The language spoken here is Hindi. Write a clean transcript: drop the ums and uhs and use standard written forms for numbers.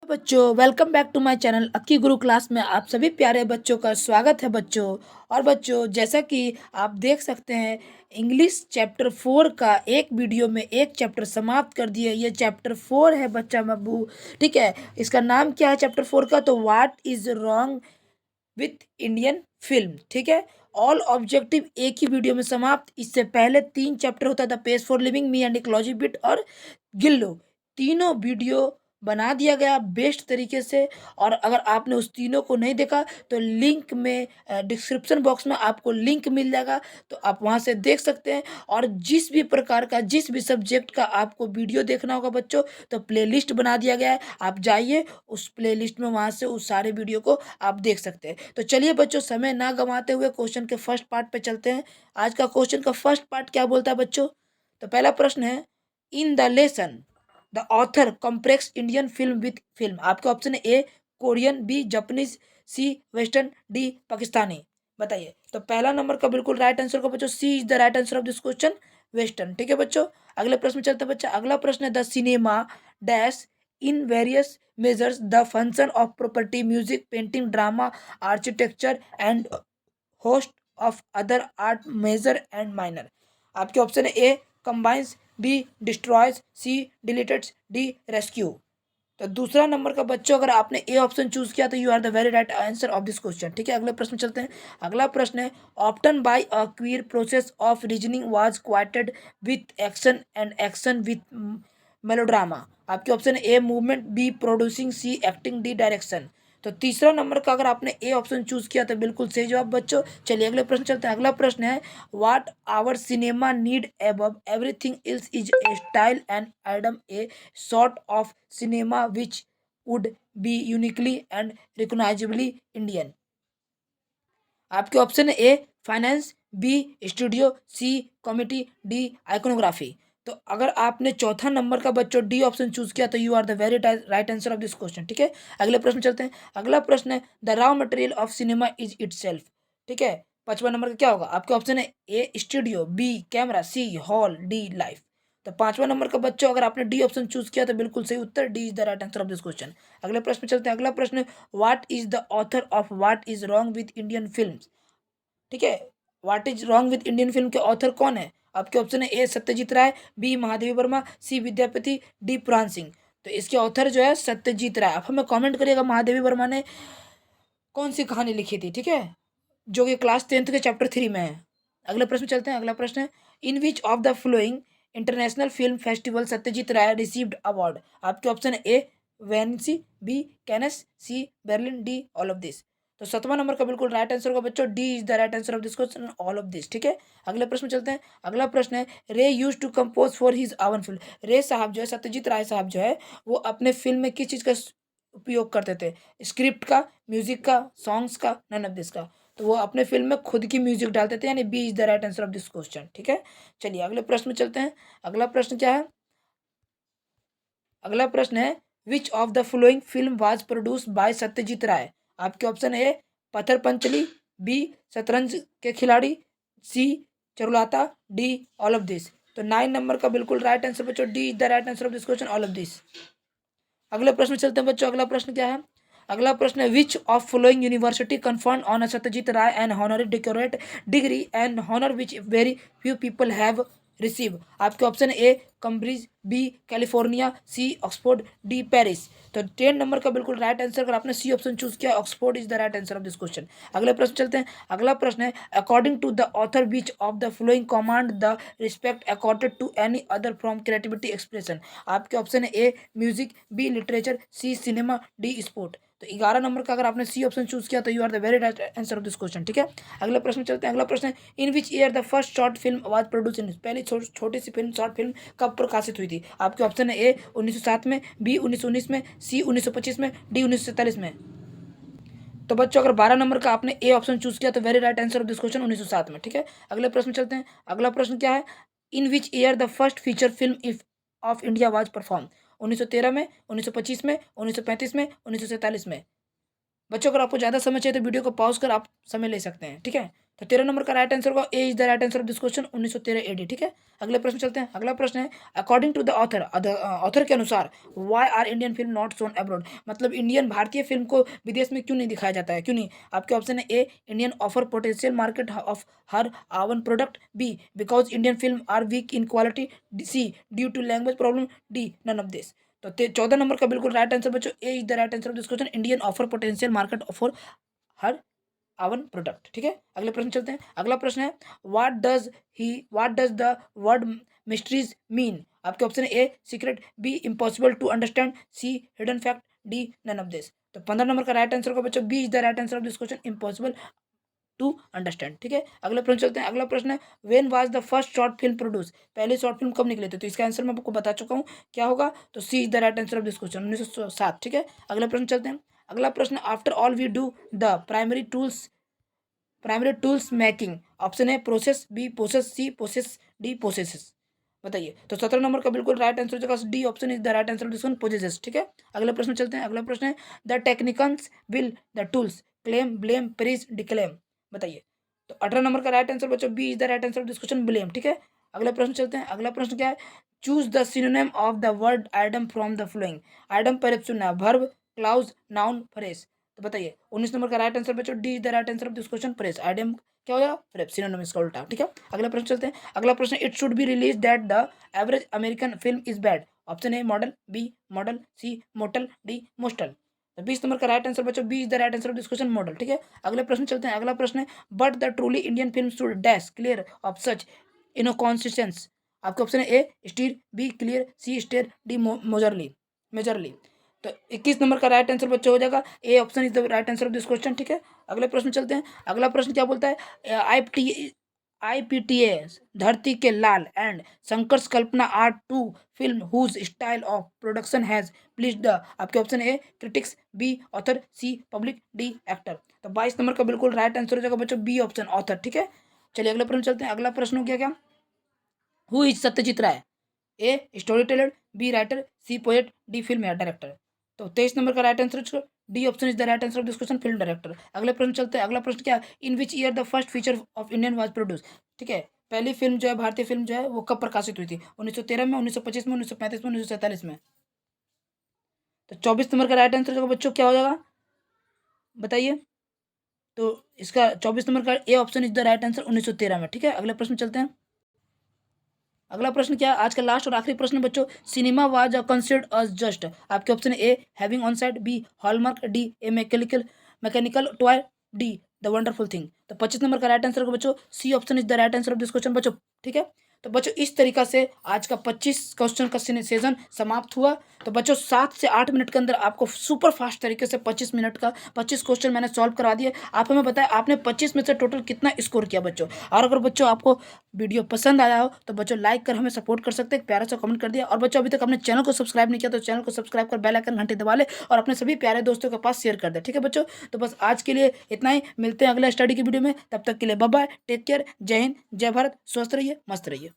बच्चों, welcome back to my channel Akki Guru class में आप सभी प्यारे बच्चों का स्वागत है बच्चों। और बच्चों, जैसा कि आप देख सकते हैं, इंग्लिश चैप्टर 4 का एक वीडियो में एक चैप्टर समाप्त कर दिए। ये चैप्टर 4 है बच्चा मब्बू। ठीक है, इसका नाम क्या है चैप्टर 4 का? तो what is wrong with Indian film. ठीक है, ऑल ऑब्जेक्टिव एक ही वीडियो में समाप्त। इससे पहले 3 चैप्टर होता था, page for living, me and ecology bit और गिल्लो। तीनों वीडियो बना दिया गया बेस्ट तरीके से। और अगर आपने उस तीनों को नहीं देखा तो लिंक में डिस्क्रिप्शन बॉक्स में आपको लिंक मिल जाएगा, तो आप वहां से देख सकते हैं। और जिस भी प्रकार का, जिस भी सब्जेक्ट का आपको वीडियो देखना होगा बच्चों, तो प्लेलिस्ट बना दिया गया है। आप जाइए उस प्लेलिस्ट में, वहां से उस सारे वीडियो को आप देख सकते हैं। तो चलिए बच्चों, समय ना गंवाते हुए क्वेश्चन के फर्स्ट पार्ट पे चलते हैं। आज का क्वेश्चन का फर्स्ट पार्ट क्या बोलता है बच्चों? तो पहला प्रश्न है, in the lesson the author compares Indian film with film. आपके ऑप्शन है A Korean, B Japanese, C western, D Pakistani. बताइए। तो पहला नंबर का बिल्कुल राइट आंसर का बच्चों C is the right answer of this question, western. ठीक है बच्चों, अगले प्रश्न में चलते हैं बच्चा। अगला प्रश्न है, the cinema dash in various measures the function of property, music, painting, drama, architecture and host of other art measure and minor. आपके ऑप्शन है A combines, B destroys, C deletes, D rescue. तो दूसरा नंबर का बच्चों, अगर आपने ए ऑप्शन चूज किया तो you are the very right answer of this question. ठीक है, अगले प्रश्न में चलते हैं। अगला प्रश्न है, often by a queer process of reasoning was equated with action and action with melodrama. आपके ऑप्शन है A movement, B producing, C acting, D direction. तो तीसरा नंबर का अगर आपने ए ऑप्शन चूज किया तो बिल्कुल सही जवाब बच्चों। चलिए अगले प्रश्न चलते हैं। अगला प्रश्न है, what our cinema need above everything else is a style and item, a sort of cinema which would be uniquely and recognisably Indian. आपके ऑप्शन है A finance, B studio, C comedy, D iconography. तो अगर आपने चौथा नंबर का बच्चों डी ऑप्शन चूज किया तो you are the very right answer of this question. ठीक है, अगले प्रश्न चलते हैं। अगला प्रश्न है, the raw material of cinema is itself. ठीक है, पांचवा नंबर का क्या होगा? आपके ऑप्शन है ए स्टूडियो, बी कैमरा, सी हॉल, डी लाइफ। तो पांचवा नंबर का बच्चों, अगर आपने डी ऑप्शन चूज किया तो बिल्कुल सही उत्तर, D is the right answer of this question. अगले प्रश्न में चलते हैं। अगला प्रश्न, what is the author of what is wrong with Indian film. ठीक है, what is wrong with Indian film के ऑथर कौन है? आपके ऑप्शन है A Satyajit Ray, B Mahadevi Verma, C Vidyapati, D Puran Singh. तो इसके ऑथर जो है सत्यजीत राय। आप हमें कमेंट करिएगा महादेवी वर्मा ने कौन सी कहानी लिखी थी। ठीक है, जो कि क्लास 10th के चैप्टर 3 में है। अगले प्रश्न चलते हैं। अगला प्रश्न है, in which of the flowing international film festival Satyajit Ray received award. आपके ऑप्शन है A Venice, B Cannes, C Berlin, D all of this. तो 7वां नंबर का बिल्कुल राइट आंसर होगा बच्चों, D is the right answer of this question, all of this. ठीक है, अगले प्रश्न में चलते हैं। अगला प्रश्न है, Ray use to compose for his own film. Ray साहब जो है, सत्यजीत राय साहब जो है, वो अपने फिल्म में किस चीज़ का उपयोग करते थे? स्क्रिप्ट का, म्यूजिक का, सॉन्ग्स का, नन ऑफ दिस का। तो वो अपने फिल्म में खुद की म्यूजिक डालते थे, यानी B is the right answer of this question. ठीक है, चलिए अगले प्रश्न में चलते हैं। अगला प्रश्न क्या है? अगला प्रश्न है, which of the following film was produced by Satyajit Ray. आपके ऑप्शन है Pather Panchali, B Shatranj ke Khiladi, C Charulata, D all of this. तो 9 नंबर का बिल्कुल राइट आंसर बच्चों, D is the right answer of this question, all of this. अगले प्रश्न में चलते हैं बच्चों। अगला प्रश्न क्या है? अगला प्रश्न है, which of following university conferred on Satyajit Ray and honorary doctorate degree and honour which very few people have receive. आपके option A Cambridge, B California, C Oxford, D Paris. तो 10 नंबर का बिल्कुल राइट आंसर, अगर आपने सी ऑप्शन चूज किया, Oxford is the right answer of this question. अगले प्रश्न चलते हैं। अगला प्रश्न है, according to the author which of the following command the respect accorded to any other from creativity expression. आपके ऑप्शन है A music, B literature, C cinema, D sport. तो 11 नंबर का अगर आपने सी ऑप्शन चूज किया तो you are the very right answer of this question. ठीक है, अगले प्रश्न चलते हैं। अगला प्रश्न है, in which year the first short film was produce in. पहली छोटी सी फिल्म, शॉर्ट फिल्म कब प्रकाशित हुई थी? आपके ऑप्शन है ए 1907 में, बी 1919 में, सी 1925 में, डी 1947 में। तो बच्चों, अगर 12 नंबर का आपने ए ऑप्शन चूज किया तो very right answer of this question 1907 में। ठीक है, अगले प्रश्न चलते हैं। अगला प्रश्न क्या है, in which year the first feature film if of India was perform. 1913 में, 1925 में, 1935 में, 1947 में। बच्चों, अगर आपको ज़्यादा समय चाहिए तो वीडियो को पॉज कर आप समय ले सकते हैं। ठीक है, तो 13 नंबर का राइट आंसर होगा A is the right answer of this question 1913 AD. ठीक है, अगले प्रश्न चलते हैं। अगला प्रश्न है according to the author, author के अनुसार why are Indian film not shown abroad, मतलब इंडियन भारतीय फिल्म को विदेश में क्यों नहीं दिखाया जाता है, क्यों नहीं? आपके ऑप्शन है A Indian offer potential market of her own product, B because Indian film are weak in quality, C due to language problem, D none of this. तो 14 नंबर का बिल्कुल राइट आंसर बच्चों A is the right answer of this question Indian offer potential market for her own product. ठीक है, अगले प्रश्न चलते हैं। अगला प्रश्न है what does the word mysteries mean, आपके ऑप्शन है A secret, B impossible to understand, C hidden fact, D none of this. तो 15 नंबर का राइट आंसर होगा बच्चों B is the right answer of this question impossible to understand. ठीक है, अगला प्रश्न चलते हैं। अगला प्रश्न है when was the first short film produce, पहली शॉर्ट फिल्म कब निकले थे? तो इसका आंसर मैं आपको बता चुका हूँ, क्या होगा? तो C is the right answer of this question 1907। ठीक है, अगला प्रश्न चलते हैं। अगला प्रश्न after all we do the primary tools making, option है process, B process, C process, D processes. बताइए। तो 17 नंबर का बिल्कुल राइट आंसर हो जाएगा D option is the right answer of this one processes. ठीक है, अगले प्रश्न चलते हैं। अगला प्रश्न है the technicals will the tools claim blame praise disclaim, बताइए। तो 18 नंबर का राइट आंसर बच्चों B is the right answer of this question blame. ठीक है, अगले प्रश्न चलते हैं। अगला प्रश्न क्या है choose the synonym of the word item from the flowing, item पहले चुनना वर्ब क्लाउज नाउन फ्रेज। तो बताइए 19 नंबर का राइट आंसर बच्चों D is the right answer of this question phrase, item क्या हो जाएगा फ्रेज, सिनोनिम इसका उल्टा। ठीक है, अगला प्रश्न चलते हैं। अगला प्रश्न it should be release that the average American film is bad, option A model, B model, C motel, D मोस्टल। तो 20 नंबर का राइट आंसर बच्चों B is the right answer of this question model. ठीक है, अगले प्रश्न चलते हैं। अगला प्रश्न है but the truly Indian film should dash clear of such inconsistence, आपके ऑप्शन है A steer, B clear, C stare, D majorly. तो 21 नंबर का राइट आंसर बच्चों हो जाएगा A option is the right answer of this question. ठीक है, अगले प्रश्न चलते हैं। अगला प्रश्न क्या बोलता है IPTA Dharti Ke Lal and Shankar's Kalpana are two film whose style of production has please the, आपके option A critics, B author, C public, D actor. तो 22 नंबर का बिल्कुल राइट आंसर हो जाएगा बच्चों बी ऑप्शन ऑथर। ठीक है, चलिए अगला प्रश्न चलते हैं। अगला प्रश्न हो गया क्या who is Satyajit Ray, A story teller, B writer, C poet, D film या डायरेक्टर। तो 23 नंबर का right answer D option is the right answer of this question film director. अगले प्रश्न चलते हैं। अगला प्रश्न क्या in which year the first feature of Indian was produce, ठीक है, पहली फिल्म जो है भारतीय फिल्म जो है वो कब प्रकाशित हुई थी? 1913 में, 1925 में, 1935 में, 1947 में। तो 24 नंबर का राइट आंसर जो बच्चों क्या हो जाएगा बताइए। तो इसका 24 नंबर का A option is the right answer 1913 में। ठीक है, अगले प्रश्न चलते हैं। अगला प्रश्न क्या है आज का लास्ट और आखिरी प्रश्न बच्चों cinema was considered as just, आपके option A having on side, B hallmark, D a mechanical toy, D the wonderful thing. तो 25 नंबर का राइट आंसर होगा बच्चों C option is the right answer of this question बच्चों। ठीक है, तो बच्चों इस तरीका से आज का 25 क्वेश्चन का सेशन समाप्त हुआ। तो बच्चों 7 से 8 मिनट के अंदर आपको सुपर फास्ट तरीके से 25 मिनट का 25 क्वेश्चन मैंने सॉल्व करा दिए। आप हमें बताएं आपने 25 में से टोटल कितना स्कोर किया बच्चों। और अगर बच्चों आपको वीडियो पसंद आया हो तो बच्चों लाइक कर हमें सपोर्ट कर सकते हैं, प्यारा सा कमेंट कर दिया। और बच्चों अभी तक अपने चैनल को सब्सक्राइब नहीं किया तो चैनल को सब्सक्राइब कर बेल आइकन घंटे दबा ले और अपने सभी प्यारे दोस्तों के पास शेयर कर दे। ठीक है बच्चों, तो बस आज के लिए इतना ही, मिलते हैं अगले स्टडी की वीडियो में। तब तक के लिए बाय बाय, टेक केयर, जय हिंद, जय भारत, स्वस्थ रहिए, मस्त रहिए।